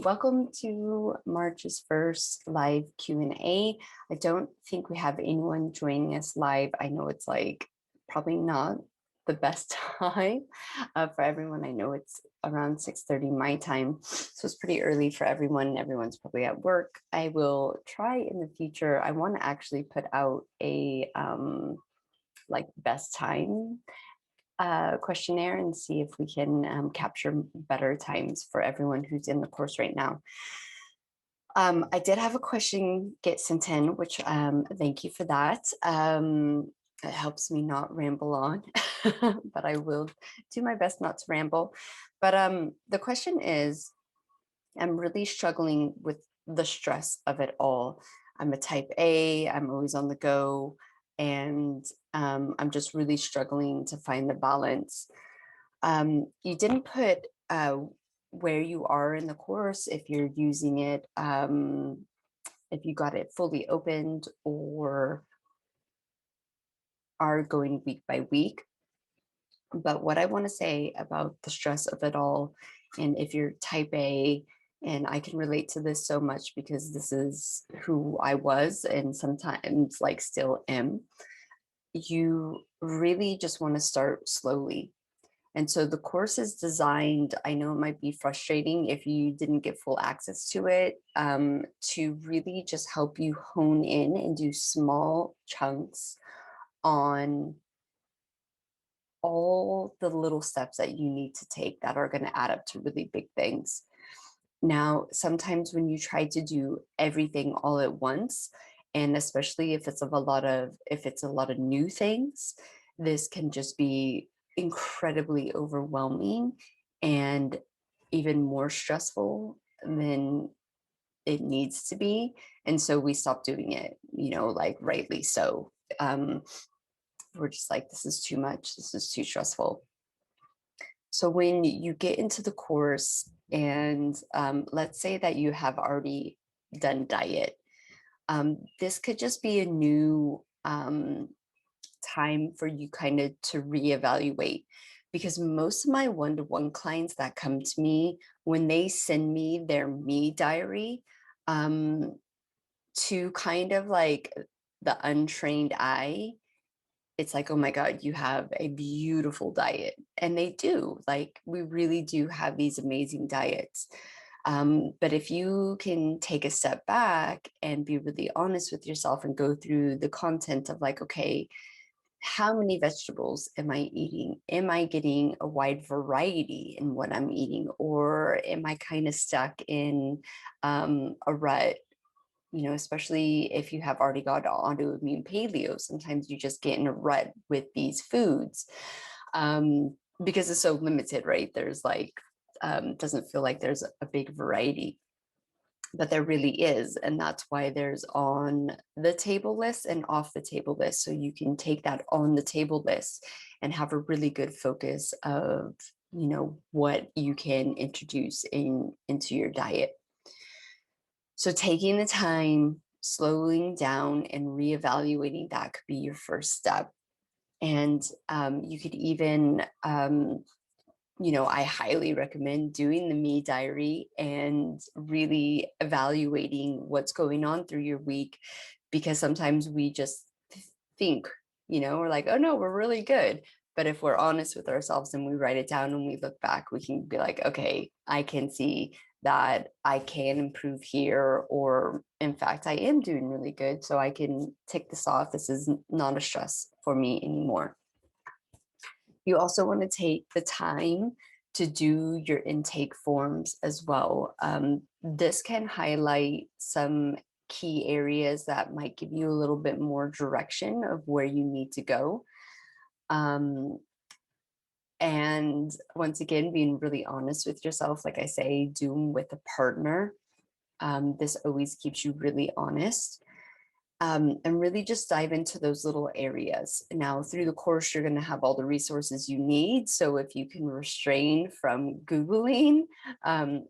Welcome to March's first live Q&A. I don't think we have anyone joining us live. I know it's like probably not the best time for everyone. I know it's around 6:30 my time, so it's pretty early for everyone. Everyone's probably at work. I will try in the future. I want to actually put out a like best time questionnaire and see if we can capture better times for everyone who's in the course right now. I did have a question get sent in, which thank you for that. It helps me not ramble on, but I will do my best not to ramble. But the question is, I'm really struggling with the stress of it all. I'm a type A, I'm always on the go, and I'm just really struggling to find the balance. You didn't put where you are in the course, if you're using it, if you got it fully opened or are going week by week. But what I want to say about the stress of it all, and if you're type A, and I can relate to this so much because this is who I was and sometimes like still am, you really just want to start slowly. And so the course is designed, I know it might be frustrating if you didn't get full access to it, to really just help you hone in and do small chunks on all the little steps that you need to take that are going to add up to really big things. Now, sometimes when you try to do everything all at once, and especially if it's a lot of new things, this can just be incredibly overwhelming and even more stressful than it needs to be. And so we stop doing it, like rightly so. We're just like, this is too much. This is too stressful. So when you get into the course and let's say that you have already done diet, this could just be a new time for you kind of to reevaluate, because most of my one-to-one clients that come to me, when they send me their me diary, to kind of like the untrained eye, it's like, oh my God, you have a beautiful diet. And they do, like, we really do have these amazing diets. But if you can take a step back and be really honest with yourself and go through the content of like, okay, how many vegetables am I eating? Am I getting a wide variety in what I'm eating? Or am I kind of stuck in a rut? Especially if you have already got autoimmune paleo, sometimes you just get in a rut with these foods because it's so limited, right? There's like, doesn't feel like there's a big variety, but there really is. And that's why there's on the table list and off the table list. So you can take that on the table list and have a really good focus of, what you can introduce into your diet. So taking the time, slowing down and reevaluating, that could be your first step. And you could even, I highly recommend doing the me diary and really evaluating what's going on through your week, because sometimes we just think, we're like, oh no, we're really good. But if we're honest with ourselves and we write it down and we look back, we can be like, okay, I can see that I can improve here, or in fact, I am doing really good. So I can tick this off. This is not a stress for me anymore. You also want to take the time to do your intake forms as well. This can highlight some key areas that might give you a little bit more direction of where you need to go. And once again, being really honest with yourself, like I say, do them with a partner. This always keeps you really honest. And really just dive into those little areas. Now, through the course, you're going to have all the resources you need. So if you can restrain from Googling,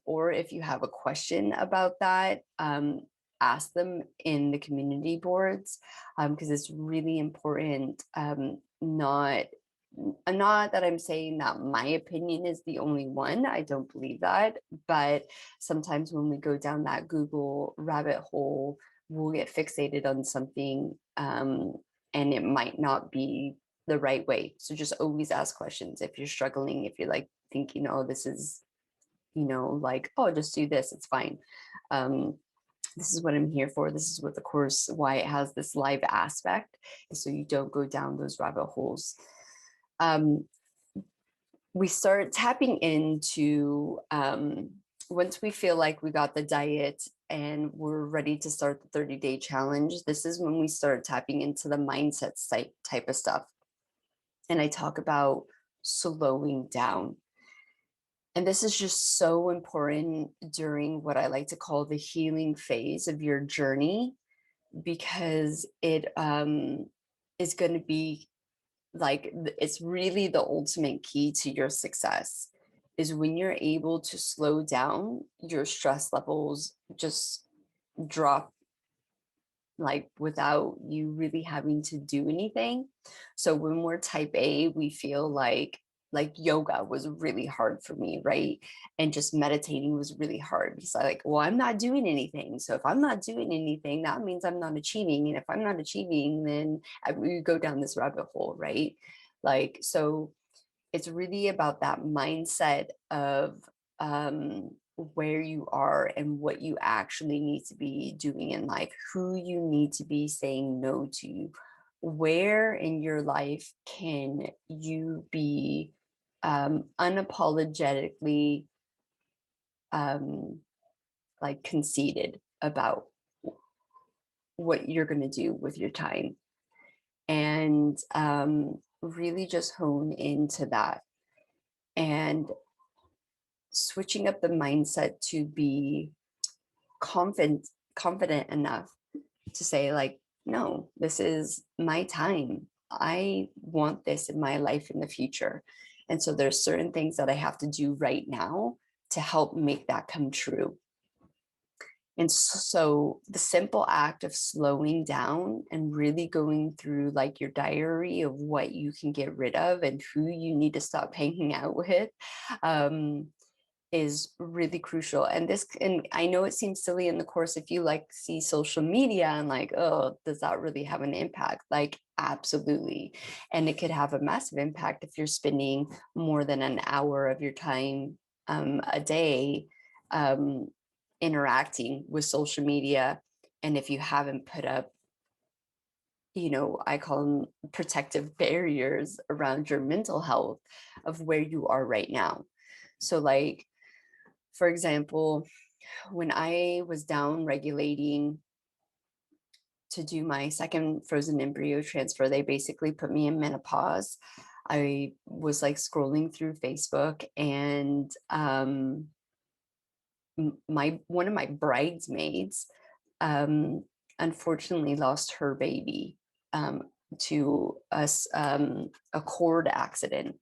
or if you have a question about that, ask them in the community boards, because it's really important not not that I'm saying that my opinion is the only one. I don't believe that. But sometimes when we go down that Google rabbit hole, we'll get fixated on something, and it might not be the right way. So just always ask questions if you're struggling, if you're like thinking, oh, this is, like, oh, just do this, it's fine. This is what I'm here for. This is what the course, why it has this live aspect, is so you don't go down those rabbit holes. We start tapping into, once we feel like we got the diet and we're ready to start the 30-day challenge, this is when we start tapping into the mindset type of stuff. And I talk about slowing down. And this is just so important during what I like to call the healing phase of your journey, because it is going to be like, it's really the ultimate key to your success, is when you're able to slow down, your stress levels just drop, like without you really having to do anything. So when we're type A, we feel like yoga was really hard for me, right? And just meditating was really hard because I'm not doing anything. So if I'm not doing anything, that means I'm not achieving. And if I'm not achieving, then we go down this rabbit hole, right? So it's really about that mindset of, where you are and what you actually need to be doing in life, who you need to be saying no to, where in your life can you be, unapologetically, conceited about what you're going to do with your time, and really just hone into that, and switching up the mindset to be confident enough to say, like, no, this is my time. I want this in my life in the future. And so there's certain things that I have to do right now to help make that come true. And so the simple act of slowing down and really going through like your diary of what you can get rid of and who you need to stop hanging out with, is really crucial. And I know it seems silly in the course if you like see social media and like, oh, does that really have an impact? Like, absolutely. And it could have a massive impact if you're spending more than an hour of your time, a day, interacting with social media. And if you haven't put up, I call them protective barriers around your mental health of where you are right now. So like, for example, when I was down regulating to do my second frozen embryo transfer, they basically put me in menopause. I was like scrolling through Facebook, and one of my bridesmaids, unfortunately lost her baby, to a cord accident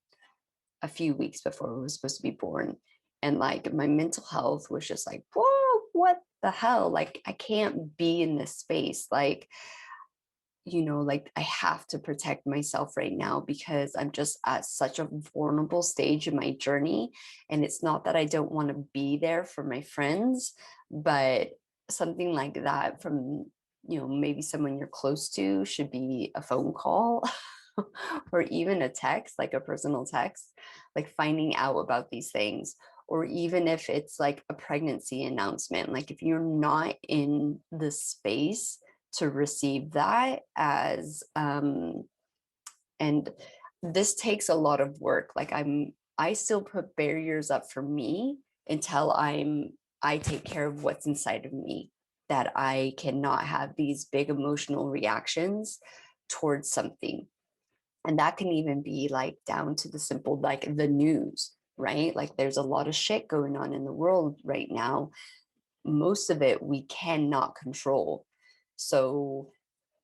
a few weeks before it was supposed to be born. And like my mental health was just like, whoa, what the hell? Like, I can't be in this space. Like, like I have to protect myself right now because I'm just at such a vulnerable stage in my journey. And it's not that I don't want to be there for my friends, but something like that from, maybe someone you're close to should be a phone call or even a text, like a personal text, like finding out about these things. Or even if it's like a pregnancy announcement, like if you're not in the space to receive that as, and this takes a lot of work. Like I still put barriers up for me until I take care of what's inside of me, that I cannot have these big emotional reactions towards something. And that can even be like down to the simple, like the news, right? Like there's a lot of shit going on in the world right now. Most of it we cannot control. So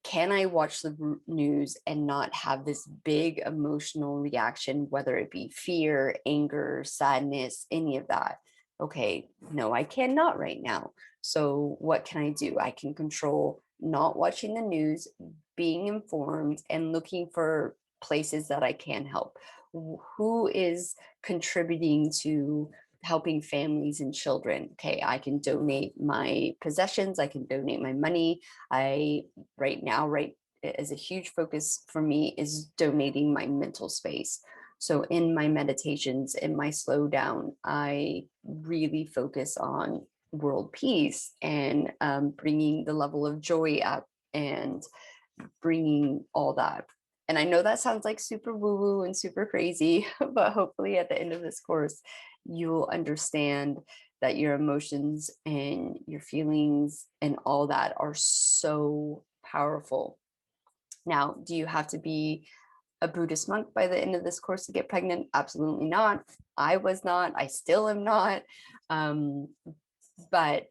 can I watch the news and not have this big emotional reaction, whether it be fear, anger, sadness, any of that? Okay, no, I cannot right now. So what can I do? I can control not watching the news, being informed, and looking for places that I can help? Who is contributing to helping families and children? Okay, I can donate my possessions, I can donate my money. I right now, right, is a huge focus for me is donating my mental space. So in my meditations, in my slow down, I really focus on world peace and bringing the level of joy up and bringing all that. And I know that sounds like super woo woo and super crazy, but hopefully at the end of this course, you'll understand that your emotions and your feelings and all that are so powerful. Now, do you have to be a Buddhist monk by the end of this course to get pregnant? Absolutely not. I was not. I still am not. But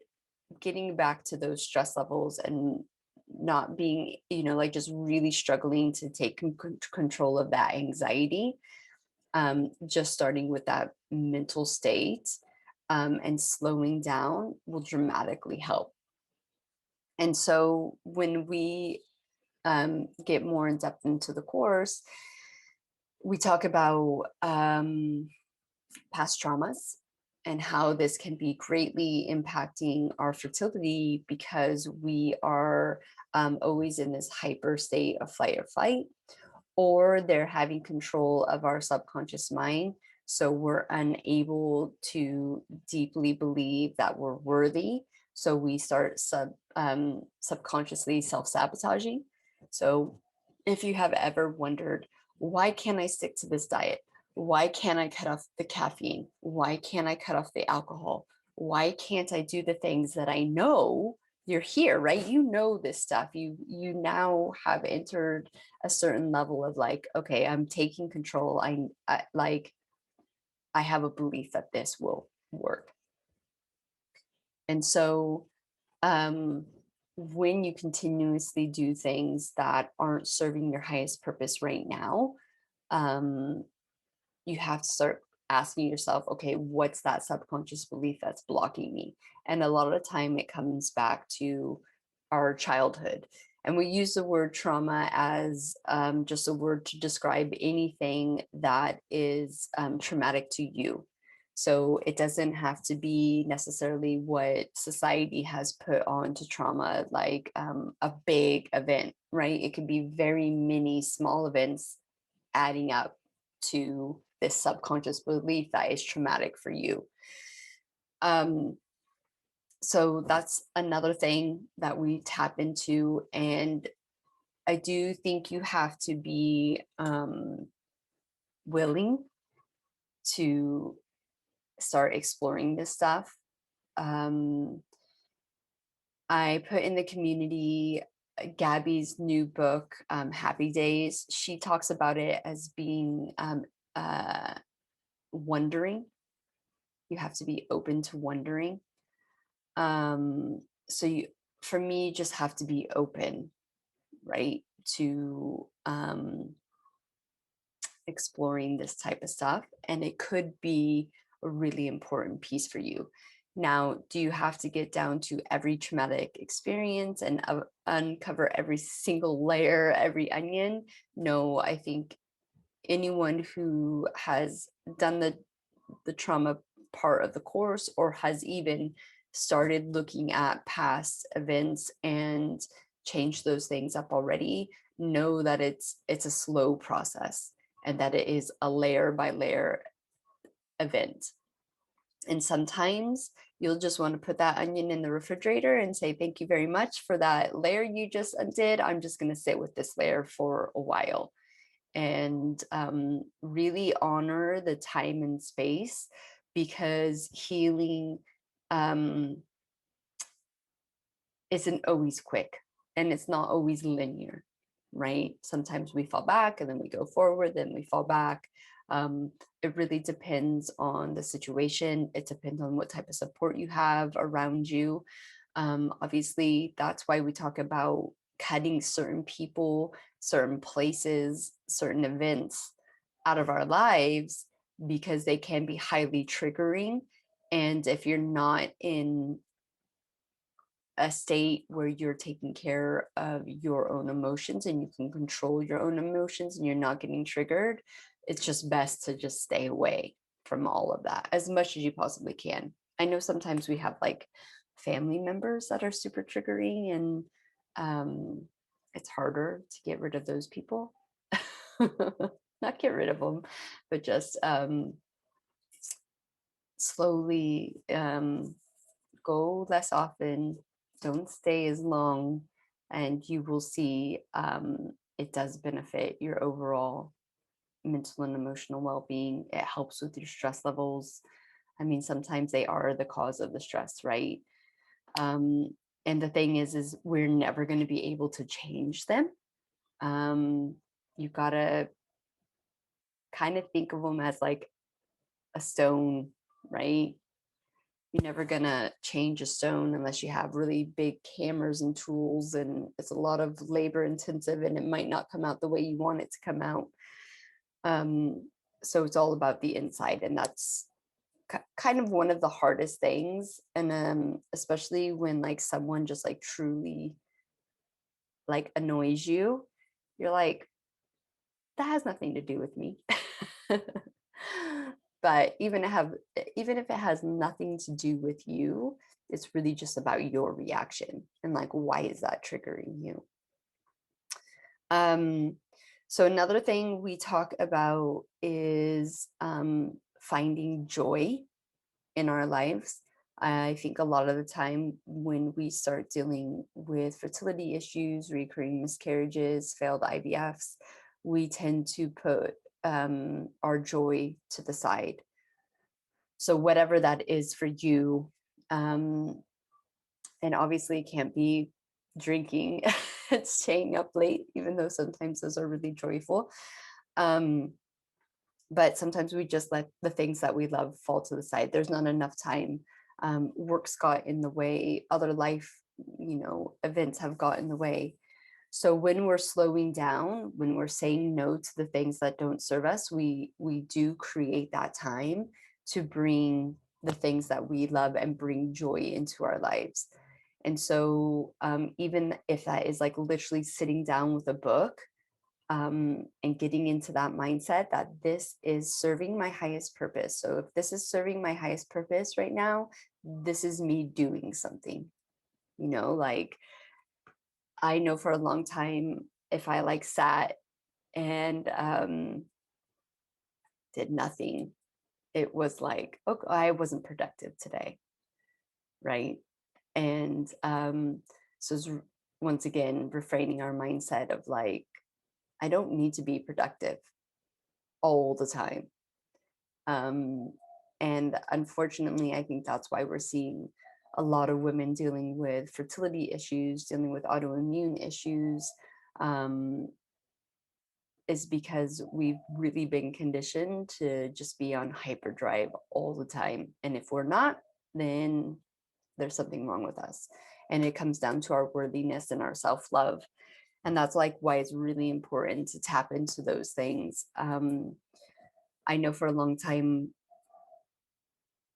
getting back to those stress levels and not being, like just really struggling to take control of that anxiety, just starting with that mental state and slowing down will dramatically help. And so when we get more in depth into the course, we talk about past traumas and how this can be greatly impacting our fertility because we are always in this hyper state of fight or flight, or they're having control of our subconscious mind. So we're unable to deeply believe that we're worthy. So we start subconsciously self-sabotaging. So if you have ever wondered, why can't I stick to this diet? Why can't I cut off the caffeine? Why can't I cut off the alcohol? Why can't I do the things that I know? You're here, right? You know this stuff. You now have entered a certain level of like, okay, I'm taking control. I have a belief that this will work. And so when you continuously do things that aren't serving your highest purpose right now, you have to start asking yourself, okay, what's that subconscious belief that's blocking me? And a lot of the time it comes back to our childhood. And we use the word trauma as just a word to describe anything that is traumatic to you. So it doesn't have to be necessarily what society has put on to trauma, like a big event, right? It could be very many small events adding up to this subconscious belief that is traumatic for you. So that's another thing that we tap into. And I do think you have to be willing to start exploring this stuff. I put in the community Gabby's new book, Happy Days. She talks about it as being wondering. You have to be open to wondering. So you, for me, just have to be open, right, to exploring this type of stuff. And it could be a really important piece for you. Now, do you have to get down to every traumatic experience and uncover every single layer, every onion? No, I think anyone who has done the trauma part of the course or has even started looking at past events and changed those things up already know that it's a slow process and that it is a layer by layer event. And sometimes you'll just want to put that onion in the refrigerator and say, thank you very much for that layer you just undid. I'm just going to sit with this layer for a while and really honor the time and space, because healing isn't always quick and it's not always linear, right? Sometimes we fall back and then we go forward, then we fall back. It really depends on the situation. It depends on what type of support you have around you. Obviously, that's why we talk about cutting certain people, certain places, certain events out of our lives, because they can be highly triggering. And if you're not in a state where you're taking care of your own emotions and you can control your own emotions and you're not getting triggered, it's just best to just stay away from all of that as much as you possibly can. I know sometimes we have like family members that are super triggering, and it's harder to get rid of those people. Not get rid of them, but just slowly go less often, don't stay as long, and you will see it does benefit your overall mental and emotional well-being. It helps with your stress levels. I mean, sometimes they are the cause of the stress, right? And the thing is we're never going to be able to change them. You gotta kind of think of them as like a stone, right? You're never gonna change a stone unless you have really big hammers and tools, and it's a lot of labor intensive, and it might not come out the way you want it to come out. So it's all about the inside, and that's kind of one of the hardest things. And especially when like someone just like truly like annoys you, you're like, that has nothing to do with me. But even if it has nothing to do with you, it's really just about your reaction and like, why is that triggering you? So another thing we talk about is finding joy in our lives. I think a lot of the time when we start dealing with fertility issues, recurring miscarriages, failed IVFs, we tend to put our joy to the side. So whatever that is for you, and obviously it can't be drinking and staying up late, even though sometimes those are really joyful. But sometimes we just let the things that we love fall to the side. There's not enough time. Work's got in the way, other life, events have got in the way. So when we're slowing down, when we're saying no to the things that don't serve us, we do create that time to bring the things that we love and bring joy into our lives. And so even if that is like literally sitting down with a book, and getting into that mindset that this is serving my highest purpose. So if this is serving my highest purpose right now, this is me doing something, like I know for a long time, if I like sat and did nothing, it was like, okay, I wasn't productive today. Right. And so it's once again, refraining our mindset of like, I don't need to be productive all the time. And unfortunately, I think that's why we're seeing a lot of women dealing with fertility issues, dealing with autoimmune issues, is because we've really been conditioned to just be on hyperdrive all the time. And if we're not, then there's something wrong with us. And it comes down to our worthiness and our self-love. And that's like why it's really important to tap into those things. I know for a long time,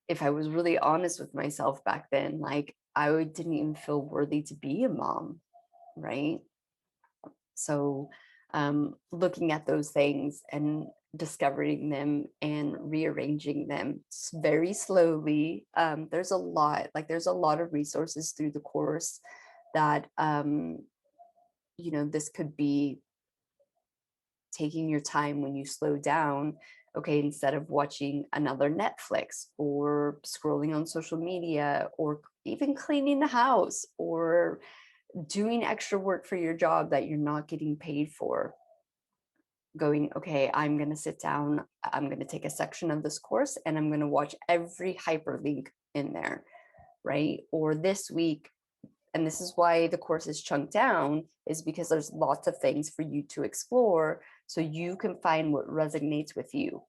if I was really honest with myself back then, like didn't even feel worthy to be a mom, right? So looking at those things and discovering them and rearranging them very slowly. There's a lot of resources through the course that, this could be taking your time when you slow down. Okay, instead of watching another Netflix or scrolling on social media or even cleaning the house or doing extra work for your job that you're not getting paid for, going, okay, I'm going to sit down, I'm going to take a section of this course and I'm going to watch every hyperlink in there, right? Or this week, and this is why the course is chunked down, is because there's lots of things for you to explore so you can find what resonates with you.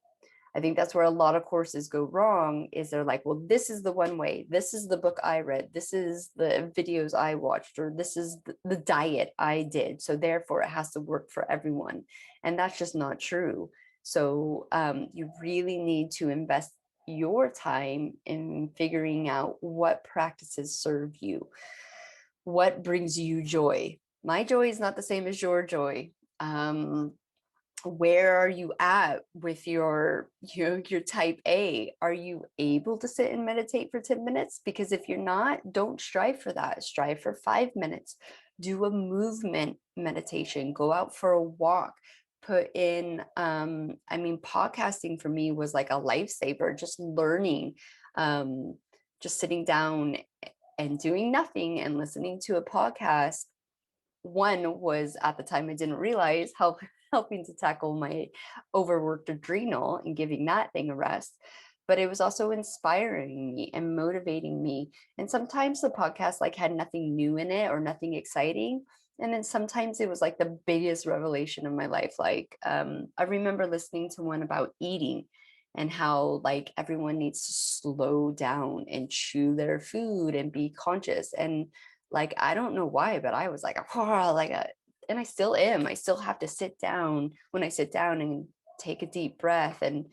I think that's where a lot of courses go wrong, is they're like, well, this is the one way, this is the book I read, this is the videos I watched, or this is the diet I did, so therefore it has to work for everyone. And that's just not true. So you really need to invest your time in figuring out what practices serve you. what brings you joy? My joy is not the same as your joy. Where are you at with your type A? Are you able to sit and meditate for 10 minutes? Because if you're not, don't strive for that. Strive for 5 minutes. Do a movement meditation. Go out for a walk. Put in, podcasting for me was like a lifesaver, just learning, just sitting down and doing nothing and listening to a podcast. One was, at the time, I didn't realize helping to tackle my overworked adrenal and giving that thing a rest. But it was also inspiring me and motivating me. And sometimes the podcast like had nothing new in it or nothing exciting. And then sometimes it was like the biggest revelation of my life. Like I remember listening to one about eating and how like everyone needs to slow down and chew their food and be conscious. And like, I don't know why, but I was like, and I still am. I still have to sit down when I sit down and take a deep breath. And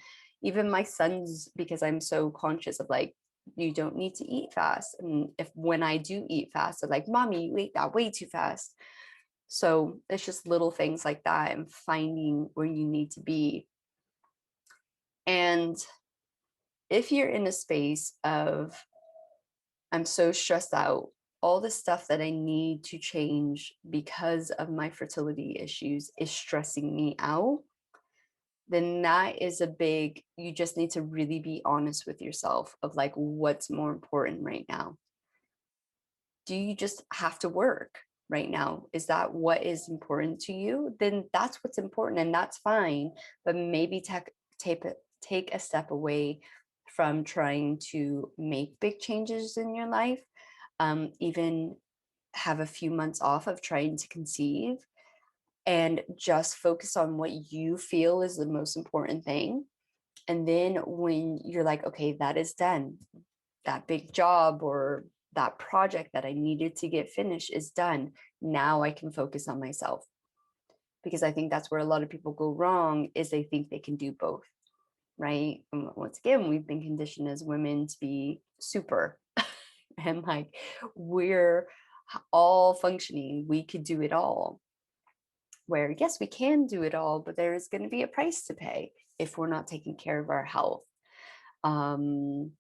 even my sons, because I'm so conscious of like, you don't need to eat fast. And when I do eat fast, they're like, Mommy, you ate that way too fast. So it's just little things like that and finding where you need to be. And if you're in a space of, I'm so stressed out, all the stuff that I need to change because of my fertility issues is stressing me out, then that is you just need to really be honest with yourself of like, what's more important right now? Do you just have to work right now? Is that what is important to you? Then that's what's important and that's fine. But maybe take a step away from trying to make big changes in your life. Even have a few months off of trying to conceive and just focus on what you feel is the most important thing. And then when you're like, okay, that is done, that big job or that project that I needed to get finished is done. Now I can focus on myself. Because I think that's where a lot of people go wrong, is they think they can do both, right? And once again, we've been conditioned as women to be super and like we're all functioning, we could do it all. Where yes, we can do it all, but there is going to be a price to pay if we're not taking care of our health. um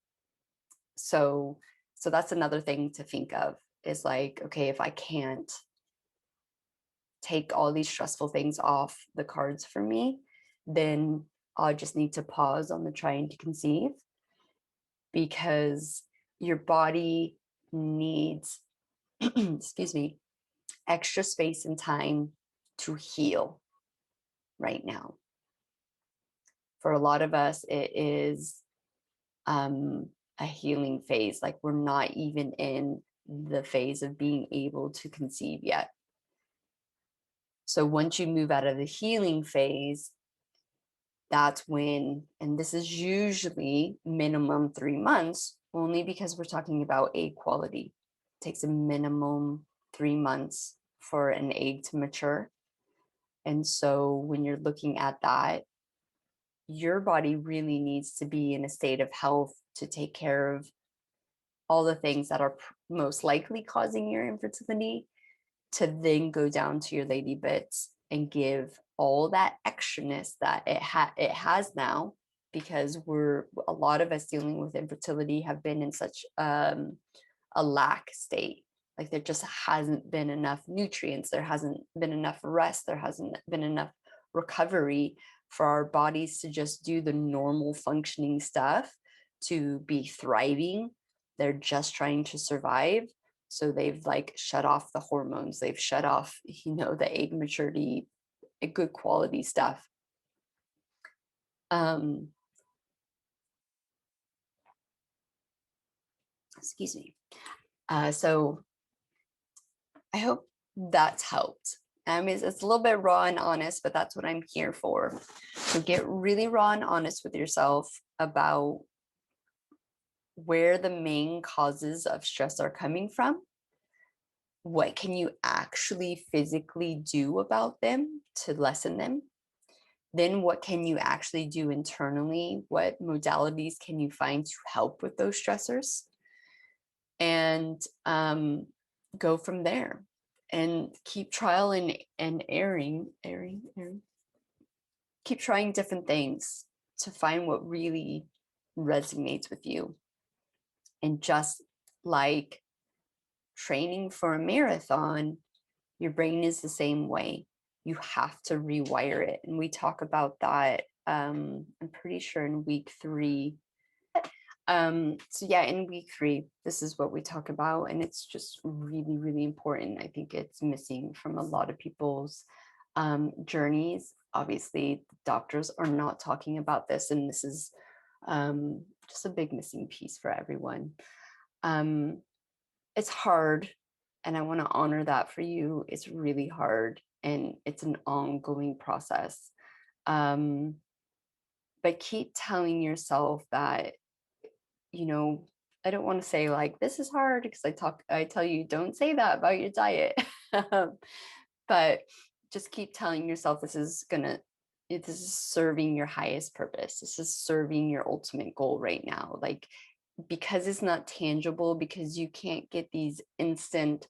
so that's another thing to think of, is like, okay, if I can't take all these stressful things off the cards for me, then I'll just need to pause on the trying to conceive, because your body needs excuse me, extra space and time to heal right now. For a lot of us, it is a healing phase. Like we're not even in the phase of being able to conceive yet. So once you move out of the healing phase, that's when, and this is usually minimum 3 months, only because we're talking about egg quality. It takes a minimum 3 months for an egg to mature. And so when you're looking at that, your body really needs to be in a state of health to take care of all the things that are most likely causing your infertility, to then go down to your lady bits and give all that extraness that it has now, because a lot of us dealing with infertility have been in such a lack state. Like there just hasn't been enough nutrients, there hasn't been enough rest, there hasn't been enough recovery for our bodies to just do the normal functioning stuff to be thriving. They're just trying to survive. So they've like shut off the hormones, they've shut off, the egg maturity, good quality stuff. Excuse me. So I hope that's helped. I mean, it's a little bit raw and honest, but that's what I'm here for. So get really raw and honest with yourself about where the main causes of stress are coming from. What can you actually physically do about them to lessen them? Then what can you actually do internally? What modalities can you find to help with those stressors? And go from there and keep trial and airing. Keep trying different things to find what really resonates with you. And just like training for a marathon, your brain is the same way. You have to rewire it. And we talk about that, I'm pretty sure in week 3. So yeah, in week 3, this is what we talk about. And it's just really, really important. I think it's missing from a lot of people's journeys. Obviously, doctors are not talking about this. And this is just a big missing piece for everyone. It's hard, and I want to honor that for you. It's really hard, and it's an ongoing process. But keep telling yourself that, I don't want to say like this is hard, because I tell you don't say that about your diet. But just keep telling yourself this is serving your highest purpose. This is serving your ultimate goal right now. Like, because it's not tangible, because you can't get these instant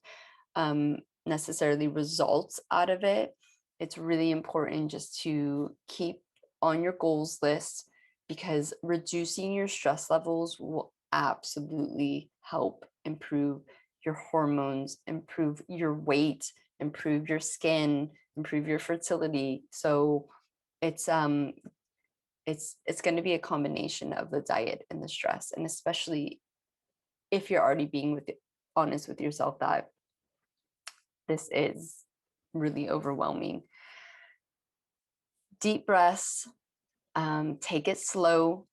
necessarily results out of it, it's really important just to keep on your goals list, because reducing your stress levels will absolutely help improve your hormones, improve your weight, improve your skin, improve your fertility. So it's going to be a combination of the diet and the stress. And especially if you're already being honest with yourself that this is really overwhelming. Deep breaths, take it slow,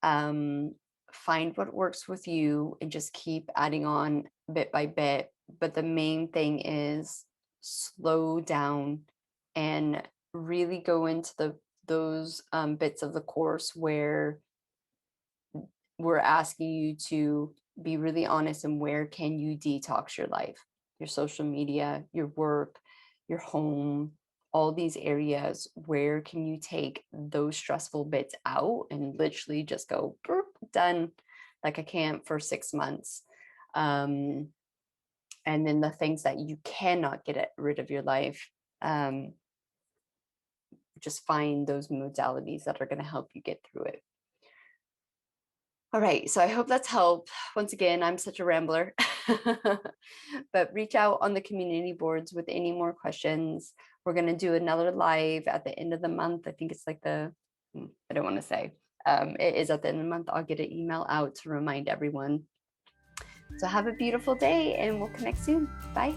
find what works with you, and just keep adding on bit by bit. But the main thing is slow down and really go into those bits of the course where we're asking you to be really honest, and where can you detox your life, your social media, your work, your home, all these areas. Where can you take those stressful bits out and literally just go done, like a camp for 6 months. And then the things that you cannot get rid of your life, just find those modalities that are going to help you get through it. All right, so I hope that's helped. Once again, I'm such a rambler, but reach out on the community boards with any more questions. We're going to do another live at the end of the month. I think it's like I don't want to say, it is at the end of the month. I'll get an email out to remind everyone. So have a beautiful day, and we'll connect soon. Bye.